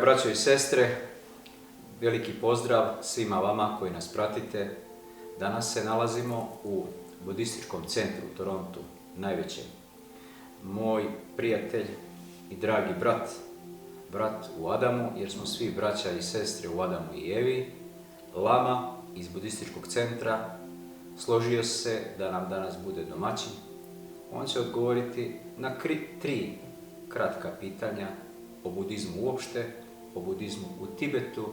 braćo i sestre, veliki pozdrav svima vama koji nas pratite. Danas se nalazimo u Buddhističkom centru u Torontu, najvećem. Moj prijatelj i dragi brat u Adamu, jer smo svi braća i sestre u Adamu i Evi, Lama iz Buddhističkog centra, složio se da nam danas bude domaćin. On će odgovoriti na 3 kratka pitanja o budizmu uopšte, o budizmu u Tibetu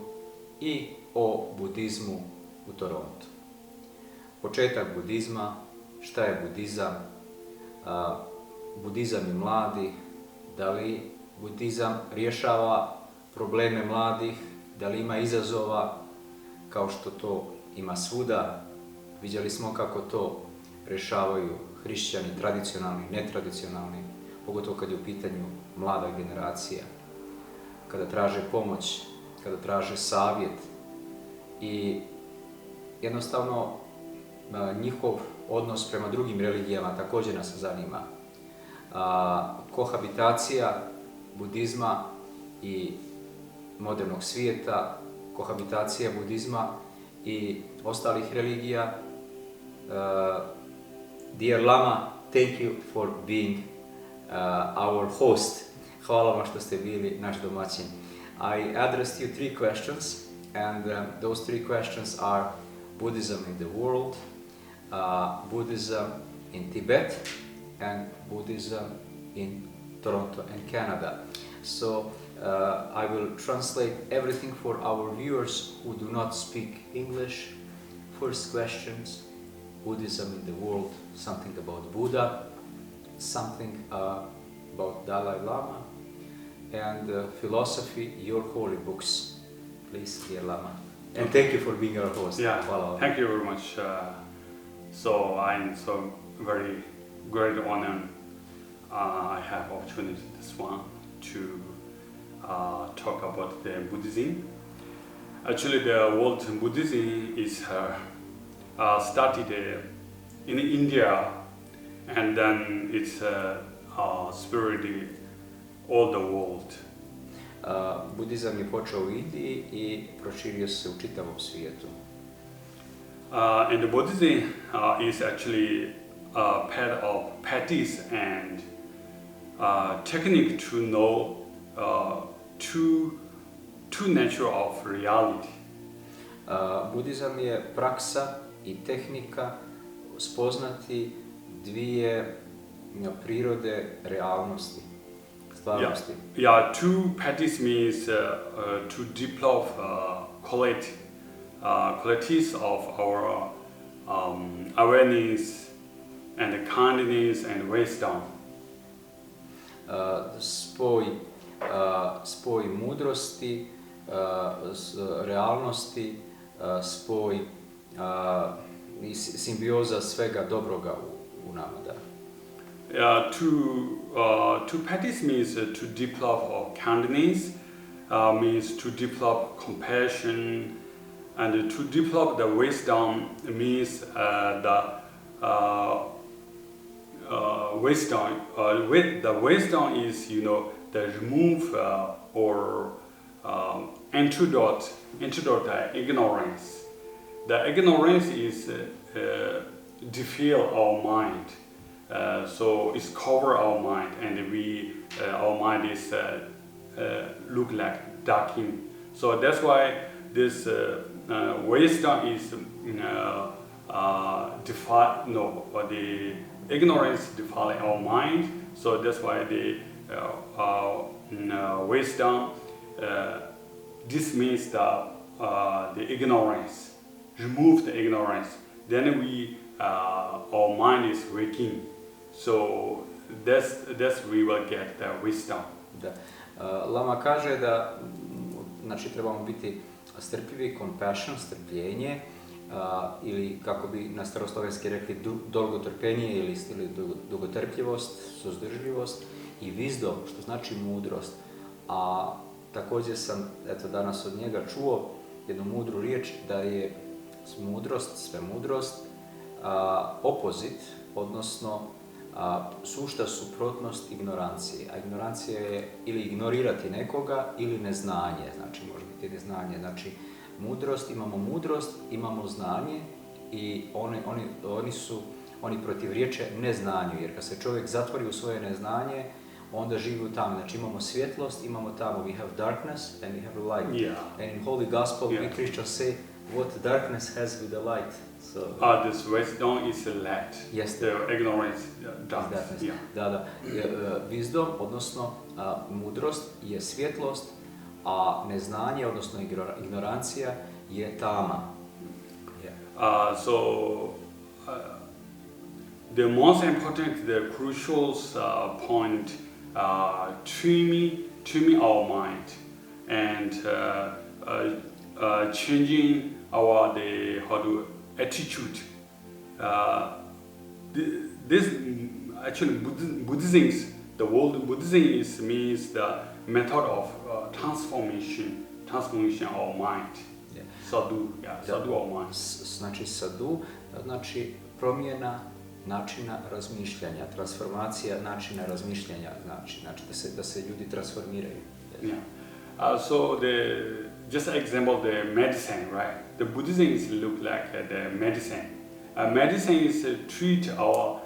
i o budizmu u Torontu. Početak budizma, šta je budizam, budizam i mladi, da li budizam rješava probleme mladih, da li ima izazova kao što to ima svuda. Vidjeli smo kako to rješavaju hrišćani, tradicionalni, netradicionalni, pogotovo kad je u pitanju mlada generacija, kada traže pomoć, kada traže savjet i jednostavno njihov odnos prema drugim religijama također nas zanima. Kohabitacija budizma i modernog svijeta, kohabitacija budizma i ostalih religija. Dear Lama, thank you for being our host. Hvala vam što ste bili naš domaćin. I addressed you 3 questions, and those 3 questions are Buddhism in the world, Buddhism in Tibet, and Buddhism in Toronto and Canada. So I will translate everything for our viewers who do not speak English. First questions, Buddhism in the world, something about Buddha, something about Dalai Lama, and philosophy, your holy books. Please, dear Lama. And thank you for being our host. Yeah, thank you very much. So I'm so very great honor I have opportunity this one to talk about the Buddhism. Actually, the world Buddhism is started in India, and then it's spread all the world. Budizam je počeo u Indiji i proširio se u čitavom svijetu. And the Buddhism is actually part of practice and technique to know two nature of reality. Budizam je praksa i tehnika spoznati dvije prirode realnosti, stvarnosti. Yeah, to practice means to develop qualities of our awareness and kindness and wisdom. Spoj mudrosti, realnosti, spoj i simbioza svega dobroga u nama. Da. To practice means to develop kindness, means to develop compassion, and to develop the wisdom means the wisdom is, the remove or antidote ignorance. The ignorance is defile our mind, so it's cover our mind, and our mind is look like darkened. So that's why this wisdom is the ignorance defile our mind. So that's why the wisdom dismiss the ignorance, remove the ignorance. Then our mind is waking. So that's we will get the wisdom. Da. Lama kaže da trebamo biti strpljivi, compassion, strpljenje, ili kako bi na staroslovenski rekli dolgotrpenje ili dugotrpljivost, suzdržljivost, i wisdom, što znači mudrost. A također sam danas od njega čuo jednu mudru riječ, da je mudrost, sve mudrost, opozit, odnosno sušta suprotnost ignorancije. A ignorancija je ili ignorirati nekoga ili neznanje, znači može biti neznanje. Znači mudrost, imamo znanje i oni protivriječe neznanju, jer kad se čovjek zatvori u svoje neznanje, onda živi u tamo. Znači imamo svjetlost, imamo tamo, we have darkness and we have light. Yeah. And in Holy Gospel we Christians say what darkness has with the light. So, this wisdom is light. Yes, the ignorance, darkness. Yeah. Da. Wisdom, odnosno mudrost je svjetlost, a neznanje, odnosno ignorancija je tama. The most important, the crucial point, trimming our mind and changing our attitude. This actually Buddhism, the word Buddhism means the method of transformation our mind. Yeah. Sadhu our mind. Znači sadhu, znači promjena načina razmišljanja, transformacija načina razmišljanja, znači da se ljudi transformiraju. Yeah. Just example, the medicine, right? The Buddhism look like the medicine. Medicine is treat our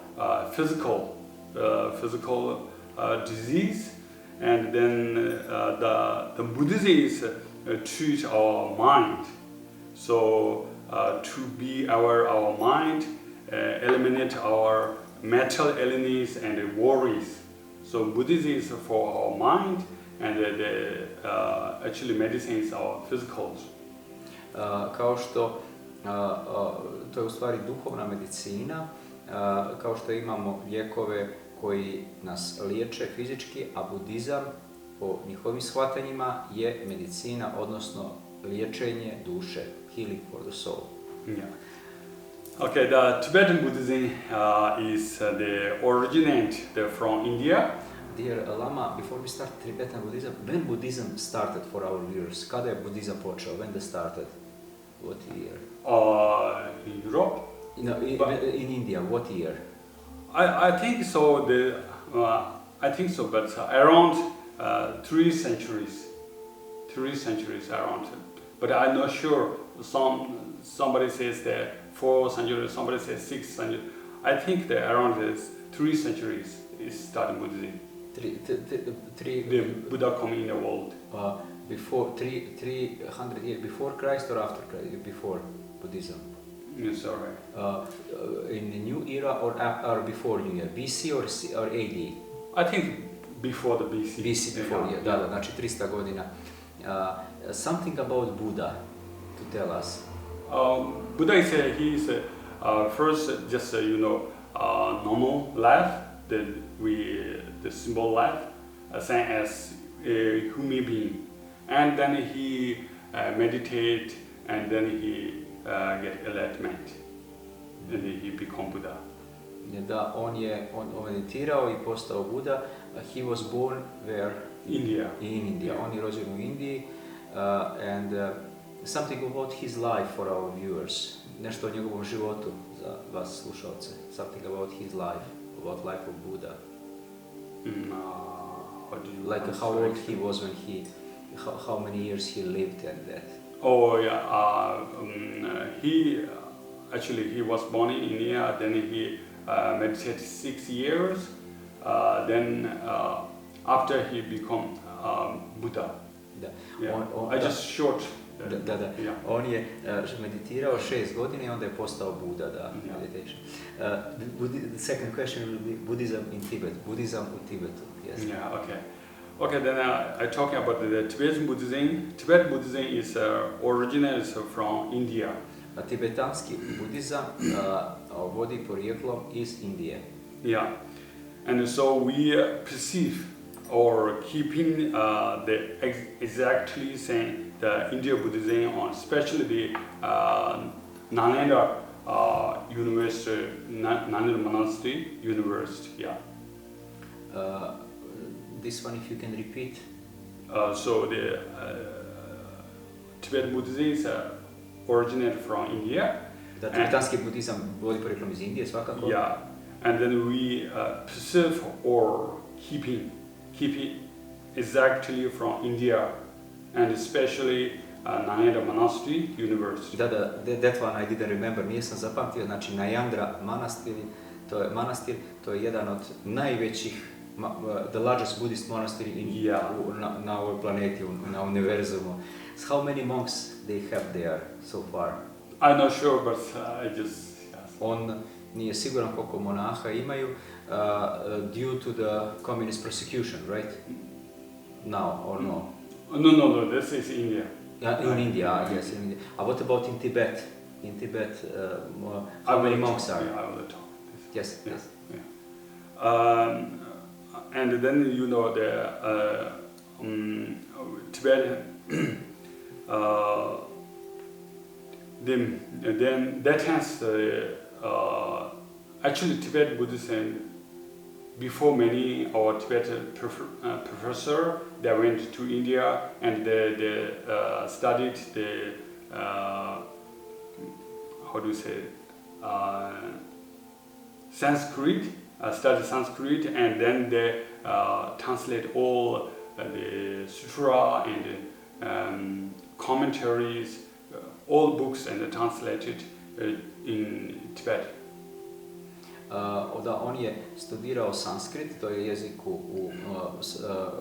physical disease, and then the Buddhism is treat our mind. So to be our mind, eliminate our mental illness and worries. So Buddhism is for our mind, and actually medicine is our physical. Kao što to je u stvari duhovna medicina, kao što imamo lijekove koji nas liječe fizički, a budizam po njihovim shvatanjima je medicina, odnosno liječenje duše, healing for the soul. Yeah. Okay, the Tibetan Buddhism is the originate from India. Dear Lama, before we start Tibetan Buddhism, when Buddhism started for our viewers? Kada je budizam počeo? When they started? What year? In Europe? In India, what year? I think so. I think so, but around 3 centuries. 3 centuries around. But I'm not sure. Somebody says that 4 centuries. Somebody says 6 centuries. I think that around 3 centuries is starting Buddhism. The Buddha coming in the world. Before 300 years before Christ or after Christ? Before Buddhism. Yes, alright. In the new era or before New Year? BC or AD? I think before the BC. BC before, yeah. Da, znači 300 godina. Something about Buddha to tell us. Buddha is first just normal life, the simple life, same as a human being, and then he meditate, and then he get enlightenment, and he become Buddha. Da, on meditirao i postao Buddha. He was born where? India. In India. Yeah. On je rođen u Indiji, and something about his life for our viewers. Nešto o njegovom životu za vas slušalce. Something about his life, about life of Buddha. Like how old he was when how many years he lived and that. Oh yeah, he was born in India. Then he meditated 6 years. Then after he become Buddha. Da. Yeah. I just short. Da. Yeah. On je meditirao 6 godina i onda je postao Buddha, da, Yeah. meditation. The second question will be Buddhism in Tibet. Buddhism u Tibetu, yes. Yeah, okay. Okay, then I talking about the Tibetan Buddhism. Tibetan Buddhism is originates from India. Tibetanski budizam vodi porijeklom iz Indije. Yeah, and so we perceive or keeping exactly saying the India Buddhism, or especially the Nalanda University, Nalanda Monastery University. Yeah. This one, if you can repeat. So the Tibetan Buddhism is originated from India. Da, tibetanski budizam vodi porijeklom iz Indije, svakako. Yeah, and then we preserve or keeping exactly from India, and especially Nayandra Monastery University. That one I didn't remember, nisam zapamtio, znači Nayandra manastir, to je jedan od najvećih, the largest Buddhist monastery na ovoj planeti, na univerzumu. How many monks they have there so far? I'm not sure, but I just... On nije siguran koliko monaha imaju, due to the communist persecution, right? Now or no? No, this is India. In India, yes, in India. What about in Tibet? In Tibet, how many monks are? I will talk. Yes. And then Tibet. Then that has actually Tibet Buddhism. Before many our Tibetan professor, they went to India and they studied the Sanskrit, studied Sanskrit, and then they translate all the sutra and commentaries, all books, and translated in Tibet. On je studirao sanskrit, to je jezik u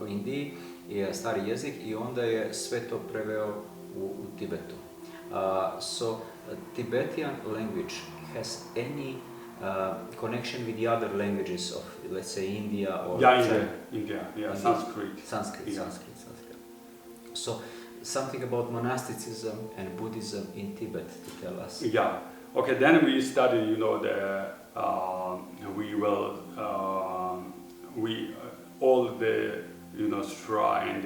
Indiji, je stari jezik, i onda je sve to preveo u Tibetu. So Tibetan language has any connection with the other languages of, let's say, India or India, Sanskrit. Sanskrit. So something about monasticism and Buddhism in Tibet to tell us. Yeah. Okay. Then we study, all the sutra and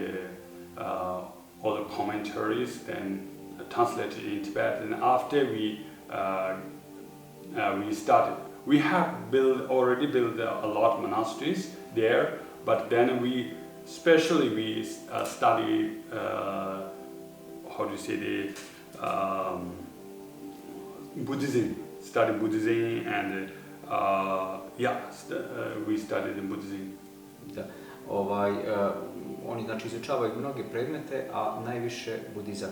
all the commentaries, then translated in Tibet. And after we started, we have already built a lot of monasteries there, but then we study Buddhism. Study Buddhism and we studied in Buddhism. Da. Oni znači izučavaju mnoge predmete, a najviše budizam.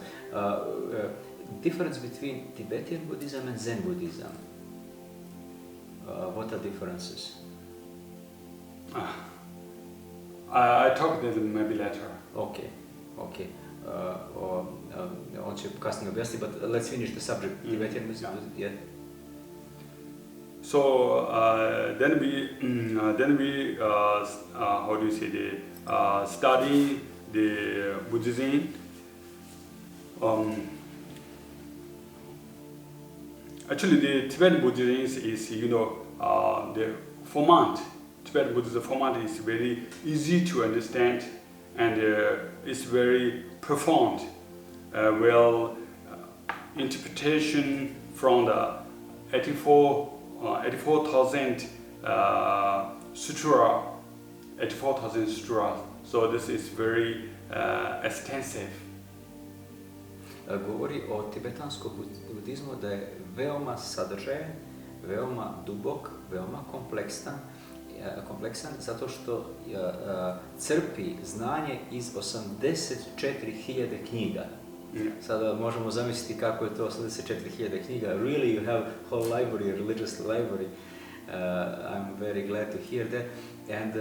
Difference between Tibetan Buddhism and Zen Buddhism. What are differences? I talk to them maybe later. Okay. On će kasnije objasniti, but let's finish the subject. Tibetan Buddhism. Yeah. So then we study the Buddhism. Actually, the Tibetan Buddhism is the format. Tibetan Buddhism format is very easy to understand, and it's very profound. Interpretation from the 84,000 sutra, 84,000 sutras. So this is very extensive. Govori o tibetanskom budizmu da je veoma sadržajan, veoma dubok, veoma kompleksan zato što crpi znanje iz 84.000 knjiga. Sada možemo zamisliti kako je to 84.000 knjiga. Really, you have whole library, religious library. I'm very glad to hear that. And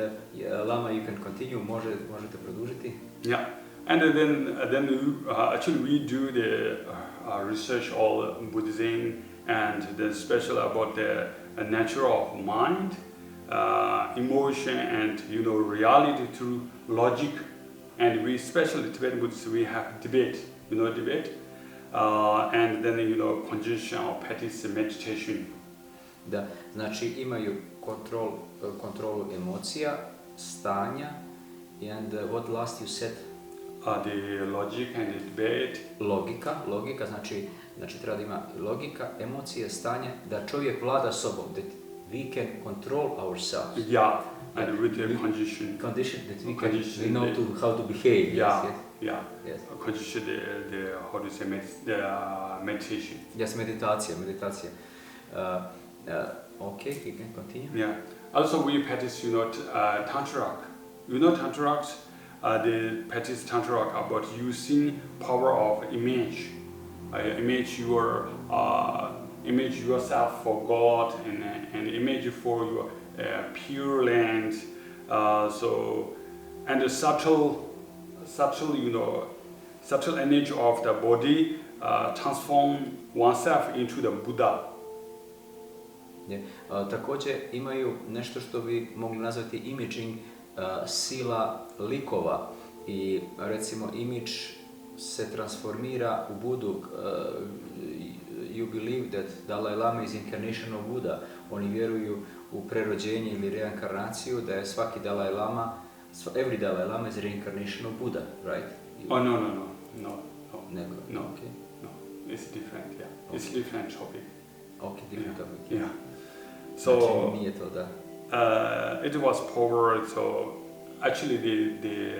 Lama, you can continue. Možete produžiti? Yeah. And then actually we do the research all Buddhism, and then especially about the nature of mind, emotion, and reality through logic. And we especially Tibetan Buddhists, we have debate. Debate, and then condition or practice meditation. Da, znači imaju kontrolu emocija, stanja, and what last you said? The logic and the debate. Logika, znači treba da ima logika, emocije, stanje, da čovjek vlada sobom, that we can control ourselves. Yeah, and with the condition that we know how to behave. Yeah. Yes. Condition the meditation. Yes, meditacija. Okay, you can continue. Yeah. Also, we practice, Tantra. Tantra, they practice Tantra about using power of image. Image yourself for God and image for your pure land. And the subtle energy of the body transform oneself into the Buddha. Također imaju nešto što bi mogli nazvati imaging sila likova i recimo image se transformira u Budu. You believe that Dalai Lama is incarnation of Buddha. Oni vjeruju u prerođenje ili reinkarnaciju, da je svaki Dalai Lama, every Dalai Lama is a reincarnation of Buddha, right? No. Never. No. Okay. No, it's different. Yeah, okay. It's different topic. Okay, different topic. Yeah. So it was power. So actually, the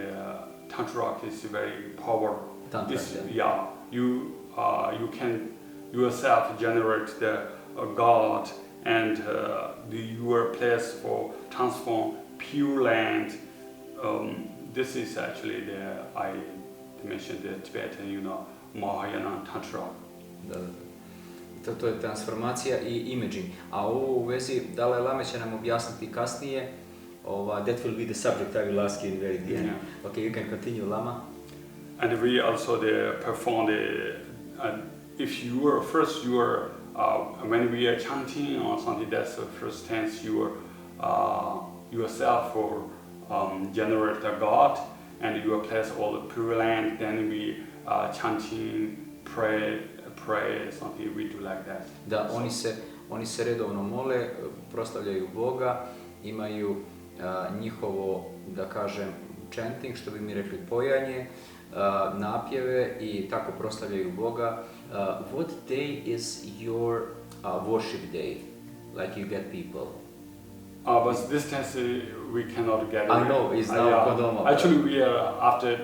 Tantra is very power. Tantra, you can yourself generate the God and your place for transform pure land. This is actually I mentioned the Tibetan, Mahayana Tantra. To je transformacija i imaging. A ovo u vezi Dalai Lama će nam objasniti kasnije. That will be the subject I will ask you in very the end. Yeah. Okay, you can continue, Lama. And we also perform if you are when we are chanting or something, that's the first tense yourself for generate the God and you place all the pure land. Then we chanting, pray, something we do like that. Da, oni se redovno mole, proslavljaju Boga, imaju njihovo, da kažem, chanting, što bi mi rekli pojanje, napjeve i tako proslavljaju Boga. What day is your worship day? Like you get people? But this time we cannot get it. I know, it's now Kodoma. Actually, we are after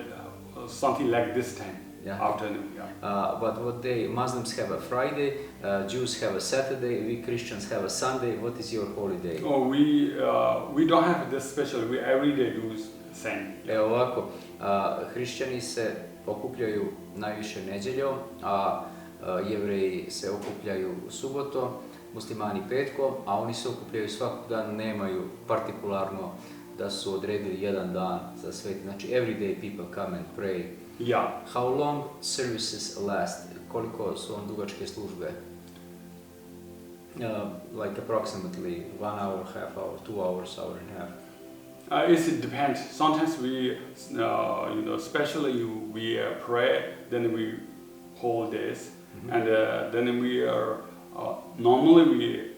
something like this time. Yeah. Afternoon, yeah. But what day? Muslims have a Friday, Jews have a Saturday, we Christians have a Sunday. What is your holiday? Oh, we don't have this special. We every day do same. Evo ovako, hrišćani se okupljaju najviše nedjeljom, a Jevreji se okupljaju subotom, muslimani petkom, a oni se okupljaju svakog dan, nemaju partikularno da su odredili jedan dan za sveti. Znači, every day people come and pray. Yeah. How long services last? Koliko su on dugačke službe? Like approximately 1 hour, half hour, 2 hours, hour and a half. It depends. Sometimes we, especially we pray, then we hold this, and then we are normally we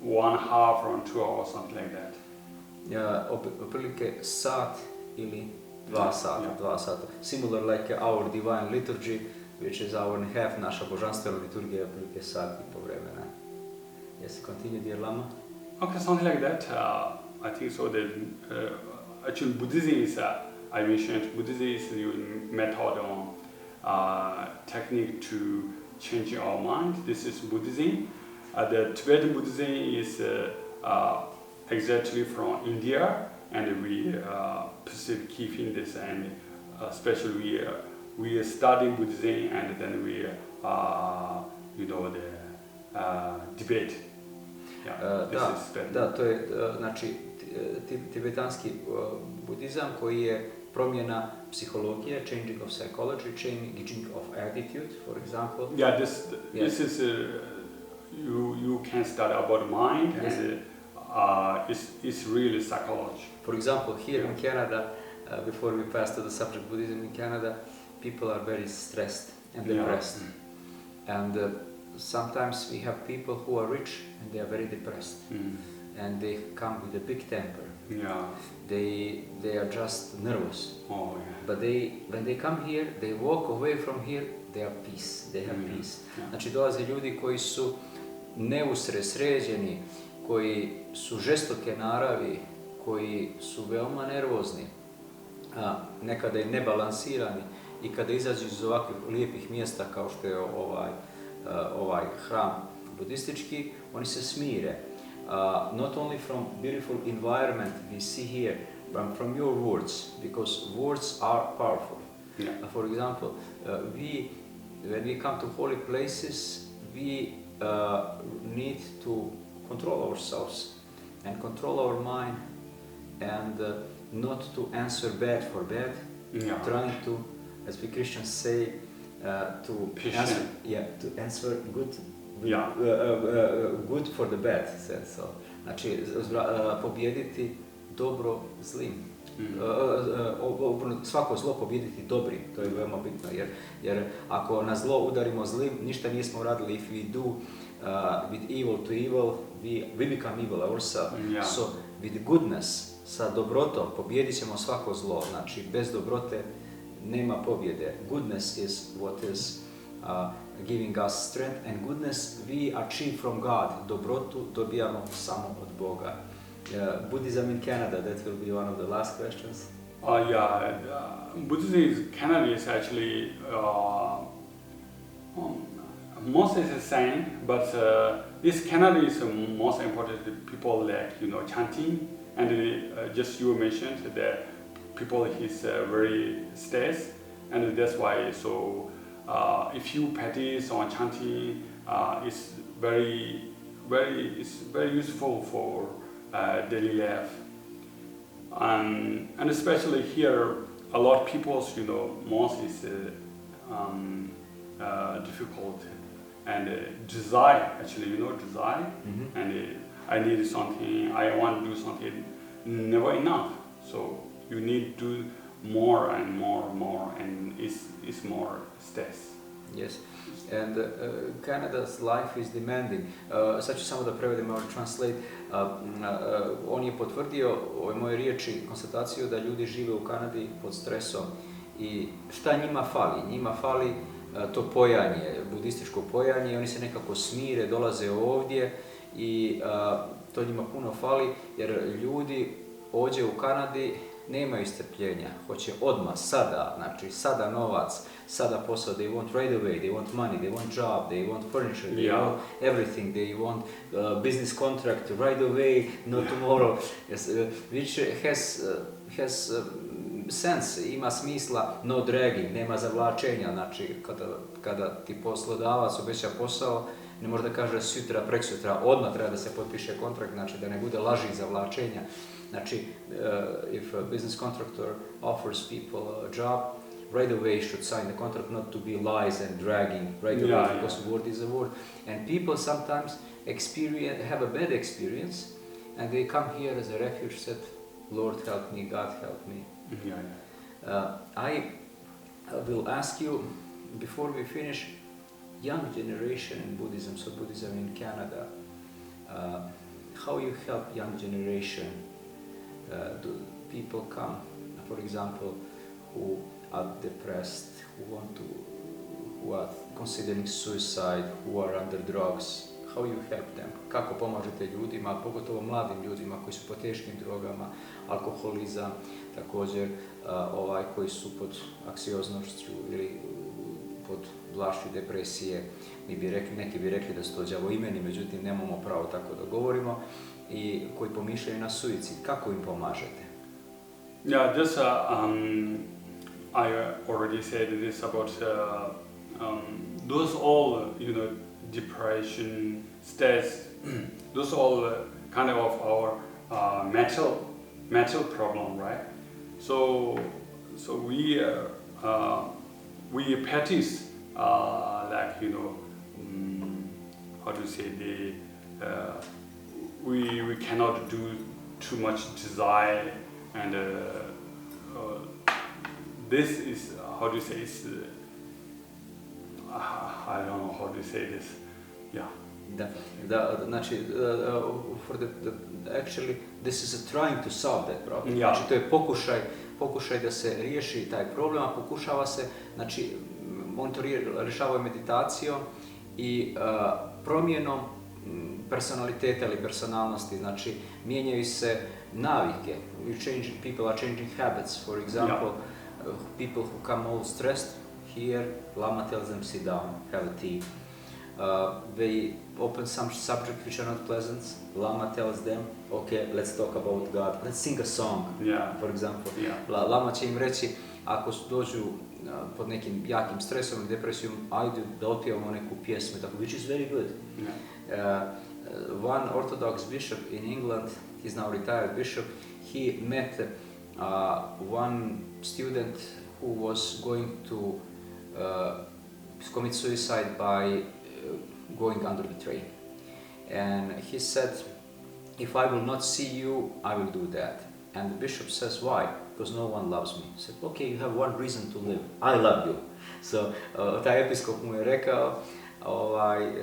1/2 or 2 hours, something like that. Otprilike sat ili 2 sata, 2 sata. Similar like our divine liturgy, which is hour and a half. Naša božanstvena liturgija je otprilike sat i po vremena. Yes, continue, dear Lama. Okay, something like that. I think so. That actually Buddhism is, I mentioned, Buddhism is the method on technique to change our mind. This is Buddhism. The Tibetan Buddhism is exactly from India, and we keeping this, and especially we are studying Buddhism, and then we debate. Da, to je znači tibetanski budizam koji je promjena psihologije, changing of psychology, changing of attitude, for example. Yeah, this is you can study about mind, yes. And it's really psychology. For example, here in Canada, before we pass to the subject Buddhism in Canada, people are very stressed and depressed, and sometimes we have people who are rich and they are very depressed, and they come with a big temper. Yeah. They are just nervous. Oh, yeah. But when they come here, they walk away from here, they have peace. They have peace. Yeah. Znači dolaze ljudi koji su neusređeni, koji su žestoke naravi, koji su veoma nervozni, nekada i nebalansirani, i kada izađu iz ovakvih lijepih mjesta kao što je ovaj hram Budistički, oni se smire. Not only from beautiful environment we see here, but from your words, because words are powerful. Yeah. For example, when we come to holy places, we need to control ourselves and control our mind, and not to answer bad for bad, Yeah. trying to, as we Christians say, to Patient. answer good, Yeah. good for the bad. So, znači, pobijediti dobro zlim. Svako zlo pobijediti dobrim, to je veoma bitno, jer ako na zlo udarimo zlim, ništa nismo radili. If we do with evil to evil, we become evil ourselves. Yeah. So with goodness, sa dobrotom pobijedit ćemo svako zlo, znači bez dobrote nema pobjede. Goodness is what is giving us strength, and goodness we achieve from God. Dobrotu dobijamo samo od Boga. Buddhism in Canada, that will be one of the last questions. Buddhism in Canada is actually mostly the same, but this Canada is most important to people like chanting, and just you mentioned that people is very stressed, and that's why. So if you practice on chanting, it's very useful for daily life, and especially here, a lot of people's most is difficult, and desire actually desire, and I need something, I want to do something, never enough. So you need to do more and more, and it's more stress. Yes, and Canada's life is demanding. Sad ću samo da prevedem, or translate. On je potvrdio ove moje riječi, konstataciju da ljudi žive u Kanadi pod stresom. I šta njima fali? Njima fali to pojanje, budističko pojanje, i oni se nekako smire, dolaze ovdje i to njima puno fali, jer ljudi ovdje u Kanadi nemaju strpljenja, hoće odmah, sada, znači sada novac, sada posao, they want right away, they want money, they want job, they want furniture, they want everything, they want business contract right away, not tomorrow, which has sense, ima smisla, no dragging, nema zavlačenja, znači kada ti poslodavac obeća posao, ne može da kaže sutra, preksutra, odmah treba da se potpiše kontrakt, znači da ne bude laži i zavlačenja. Znači, if a business contractor offers people a job, right away should sign the contract, not to be lies and dragging right away, because word is a word. And people sometimes have a bad experience, and they come here as a refuge, said, Lord help me, God help me. I will ask you, before we finish, young generation in Buddhism, so Buddhism in Canada, how you help young generation? Do people come, for example, who are depressed, who are considering suicide, who are under drugs? How you help them? Kako pomažete ljudima, pogotovo mladim ljudima koji su pod teškim drogama, alkoholizam, također koji su pod anksioznošću ili pod vlašću depresije. Neki bi rekli da su to đavoimeni, međutim nemamo pravo tako da govorimo, i koji pomišljaju na suicid. Kako im pomažete? Yeah, this I already said this about those all depression, stress. Those all kind of our mental problem, right? So we practice like how to say we cannot do too much desire, and this is how to say it's I don't know how to say this. Yeah. Znači, actually this is trying to solve that problem. Yeah. Znači, to je pokušaj da se riješi taj problem, a pokušava se, znači, on to rješava meditacijom i promjenom personaliteta ili personalnosti, znači mijenjaju se navike. People are changing habits. For example, people who come all stressed here, Lama tells them sit down, have a tea. They open some subjects which are not pleasant, Lama tells them, okay, let's talk about God, let's sing a song, for example. Lama će im reći, ako dođu pod nekim jakim stresom ili depresijom, ajde da otpijemo neku pjesmu, tako, which is very good. One Orthodox bishop in England, he's now retired bishop, he met one student who was going to commit suicide by going under the train. And he said, if I will not see you, I will do that. And the bishop says, why? Because no one loves me. He said, okay, you have one reason to live. I love you. So, taj episkop mu je rekao,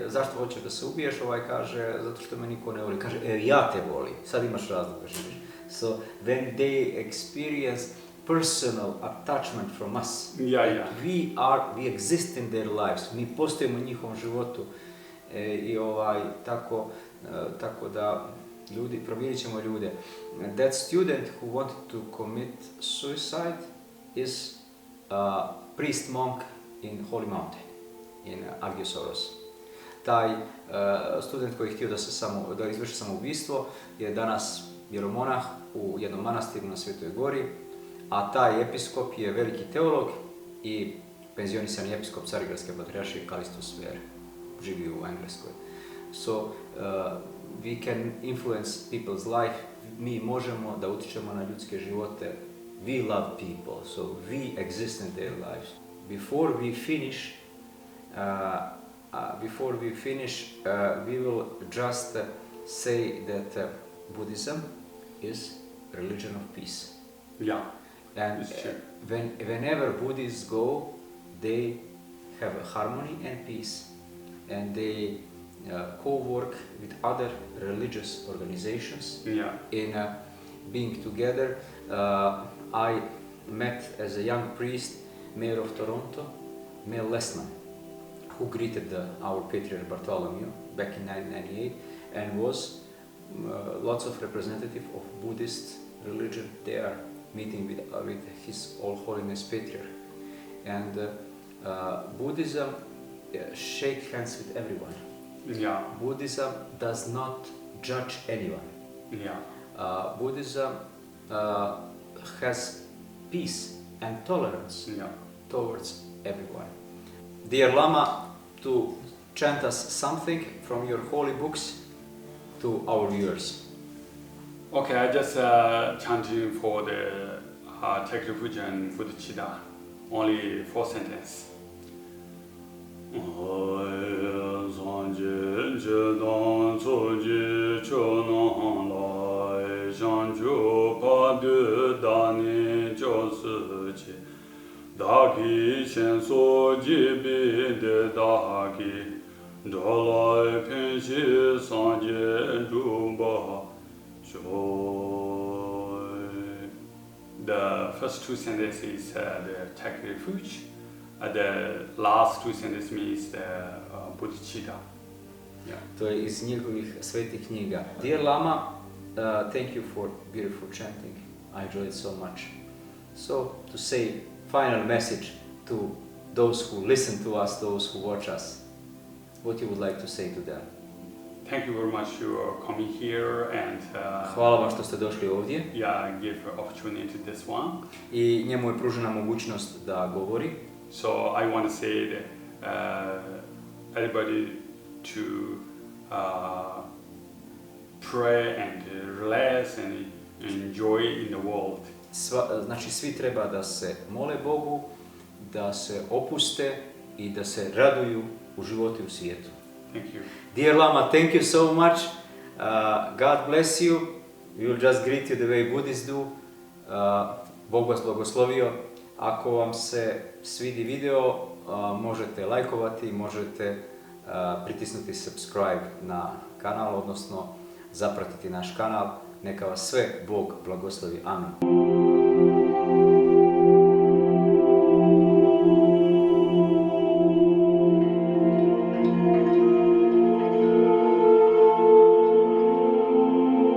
zašto hoćeš da se ubiješ? Kaže, zato što me niko ne voli. Kaže, ja te volim. Sad imaš razlog da živiš. So, when they experience personal attachment from us, we exist in their lives. Mi postojimo u njihovom životu. I tako da promijenit ćemo ljude. That student who wanted to commit suicide is a priest monk in Holy Mountain, in Agiosoros. Taj student koji je htio da izvrši samoubistvo je danas vjeromonah u jednom manastiru na Svetoj Gori, a taj episkop je veliki teolog i penzionisani episkop Carigradske patrijaršije Kalistus Ver. Živi u Engleskoj. So, we can influence people's life. Mi možemo da utičemo na ljudske živote. We love people, so we exist in their lives. Before we finish, we will just say that Buddhism is religion of peace. And whenever Buddhists go, they have harmony and peace. And they co-work with other religious organizations in being together. I met as a young priest, mayor of Toronto, Mel Lessman, who greeted our patriarch Bartholomew back in 1998, and was lots of representative of Buddhist religion there, meeting with His All Holiness Patriarch. And Buddhism shake hands with everyone. Buddhism does not judge anyone. Buddhism has peace and tolerance towards everyone. Dear Lama, to chant us something from your holy books to our viewers. Okay, I just chanting for the Take Refuge and Bodhicitta, only 4 sentences. The first 2 sentences the Take Refuge. The last 2 sentences means the Bodhicitta. To je iz njegovih svetih knjiga. Dear Lama, thank you for beautiful chanting. I enjoyed it so much. So, to say final message to those who listen to us, those who watch us, what you would like to say to them? Thank you very much for coming here and hvala vam što ste došli ovdje. Give opportunity to this one. I njemu je pružena mogućnost da govori. So I want to say that everybody to pray and relax and enjoy in the world. Znači svi treba da se mole Bogu, da se opuste i da se raduju u životu i u svijetu. Thank you. Dear Lama, thank you so much. God bless you. We will just greet you the way Buddhists do. Bog vas blagoslovio. Ako vam se svidi video, možete lajkovati, možete pritisnuti subscribe na kanal, odnosno zapratiti naš kanal. Neka vas sve Bog blagoslovi. Amen.